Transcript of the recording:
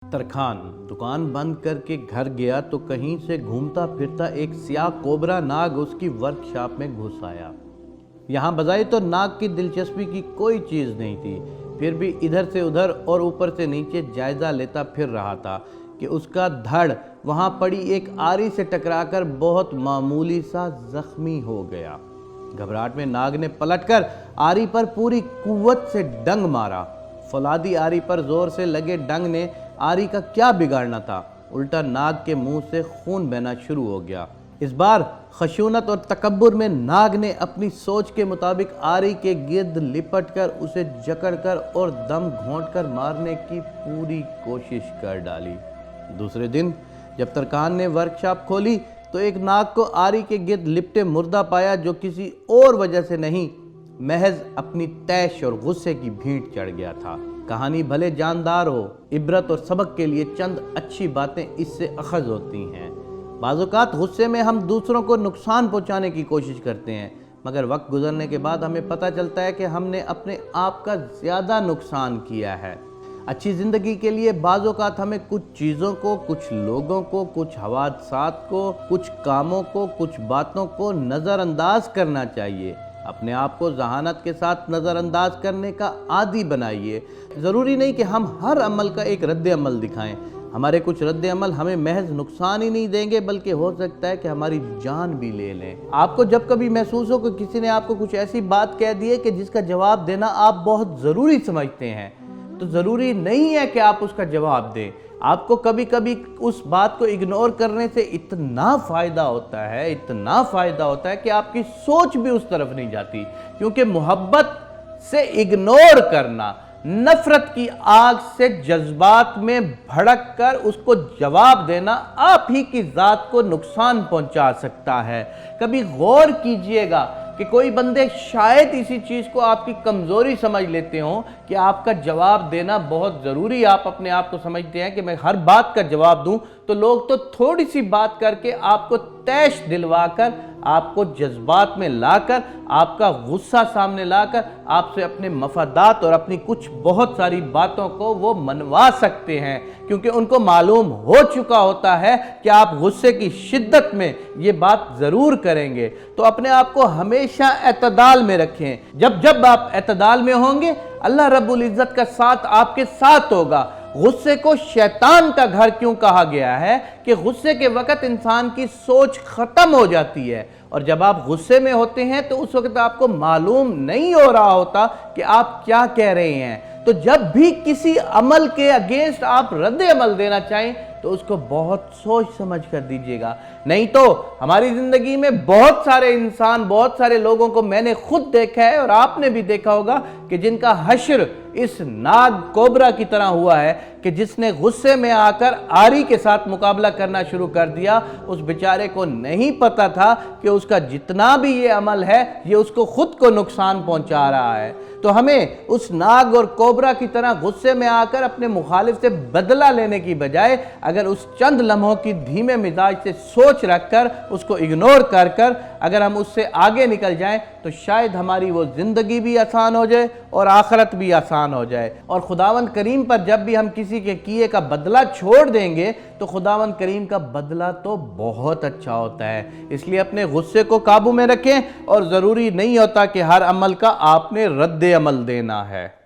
तरखान दुकान बंद करके घर गया तो कहीं से घूमता फिरता एक सियाह कोबरा नाग उसकी वर्कशॉप में घुस आया। यहाँ बजाय तो नाग की दिलचस्पी की कोई चीज़ नहीं थी, फिर भी इधर से उधर और ऊपर से नीचे जायज़ा लेता फिर रहा था कि उसका धड़ वहाँ पड़ी एक आरी से टकराकर बहुत मामूली सा जख्मी हो गया। घबराहट में नाग ने पलटकर आरी पर पूरी कुव्वत से डंग मारा। फौलादी आरी पर जोर से लगे डंग ने आरी का क्या बिगाड़ना था, उल्टा नाग के मुंह से खून बहना शुरू हो गया। इस बार खशूनत और तकब्बुर में नाग ने अपनी सोच के मुताबिक आरी के गिर्द लिपटकर उसे जकड़कर और दम घोंटकर मारने की पूरी कोशिश कर डाली। दूसरे दिन जब तरखान ने वर्कशॉप खोली तो एक नाग को आरी के गिर्द लिपटे मुर्दा पाया, जो किसी और वजह से नहीं, महज अपनी तैश और गुस्से की भीड़ चढ़ गया था। कहानी भले जानदार हो, इबरत और सबक के लिए चंद अच्छी बातें इससे अखज़ होती हैं। बाज़-औक़ात गुस्से में हम दूसरों को नुकसान पहुंचाने की कोशिश करते हैं, मगर वक्त गुजरने के बाद हमें पता चलता है कि हमने अपने आप का ज़्यादा नुकसान किया है। अच्छी ज़िंदगी के लिए बाज़-औक़ात हमें कुछ चीज़ों को, कुछ लोगों को, कुछ हवादसात को, कुछ कामों को, कुछ बातों को नज़रअंदाज करना चाहिए। अपने आप को ज़हानत के साथ नज़रअंदाज करने का आदी बनाइए। ज़रूरी नहीं कि हम हर अमल का एक रद्द अमल दिखाएं। हमारे कुछ रद्द अमल हमें महज नुकसान ही नहीं देंगे, बल्कि हो सकता है कि हमारी जान भी ले लें। आपको जब कभी महसूस हो कि किसी ने आपको कुछ ऐसी बात कह दी है कि जिसका जवाब देना आप बहुत ज़रूरी समझते हैं, तो ज़रूरी नहीं है कि आप उसका जवाब दें। आपको कभी कभी उस बात को इग्नोर करने से इतना फ़ायदा होता है, इतना फ़ायदा होता है कि आपकी सोच भी उस तरफ नहीं जाती। क्योंकि मोहब्बत से इग्नोर करना नफ़रत की आग से जज्बात में भड़क कर उसको जवाब देना आप ही की ज़ात को नुकसान पहुंचा सकता है। कभी गौर कीजिएगा कि कोई बंदे शायद इसी चीज़ को आपकी कमज़ोरी समझ लेते हों कि आपका जवाब देना बहुत ज़रूरी। आप अपने आप को समझते हैं कि मैं हर बात का जवाब दूं, तो लोग तो थोड़ी सी बात करके आपको तैश दिलवाकर, आपको जज्बात में लाकर, आपका गुस्सा सामने लाकर आपसे अपने मफादात और अपनी कुछ बहुत सारी बातों को वो मनवा सकते हैं, क्योंकि उनको मालूम हो चुका होता है कि आप गुस्से की शिद्दत में ये बात ज़रूर करेंगे। तो अपने आप को हमेशा एतदाल में रखें। जब जब आप एतदाल में होंगे, अल्लाह रब्बुल इज़्ज़त का साथ आपके साथ होगा। गुस्से को शैतान का घर क्यों कहा गया है कि गुस्से के वक़्त इंसान की सोच ख़त्म हो जाती है, और जब आप गुस्से में होते हैं तो उस वक़्त आपको मालूम नहीं हो रहा होता कि आप क्या कह रहे हैं। तो जब भी किसी अमल के अगेंस्ट आप रद्द अमल देना चाहें तो उसको बहुत सोच समझ कर दीजिएगा। नहीं तो हमारी ज़िंदगी में बहुत सारे इंसान, बहुत सारे लोगों को मैंने खुद देखा है और आपने भी देखा होगा कि जिनका हश्र इस नाग कोबरा की तरह हुआ है कि जिसने गुस्से में आकर आरी के साथ मुकाबला करना शुरू कर दिया। उस बेचारे को नहीं पता था कि उसका जितना भी ये अमल है ये उसको खुद को नुकसान पहुंचा रहा है। तो हमें उस नाग और कोबरा की तरह गुस्से में आकर अपने मुखालिफ से बदला लेने की बजाय अगर उस चंद लम्हों की धीमे मिजाज से सोच रखकर उसको इग्नोर कर कर अगर हम उससे आगे निकल जाएं तो शायद हमारी वो ज़िंदगी भी आसान हो जाए और आखिरत भी आसान हो जाए। और खुदावंद करीम पर जब भी हम किसी के किए का बदला छोड़ देंगे तो खुदावंद करीम का बदला तो बहुत अच्छा होता है। इसलिए अपने गुस्से को काबू में रखें, और ज़रूरी नहीं होता कि हर अमल का आपने रद्द अमल देना है।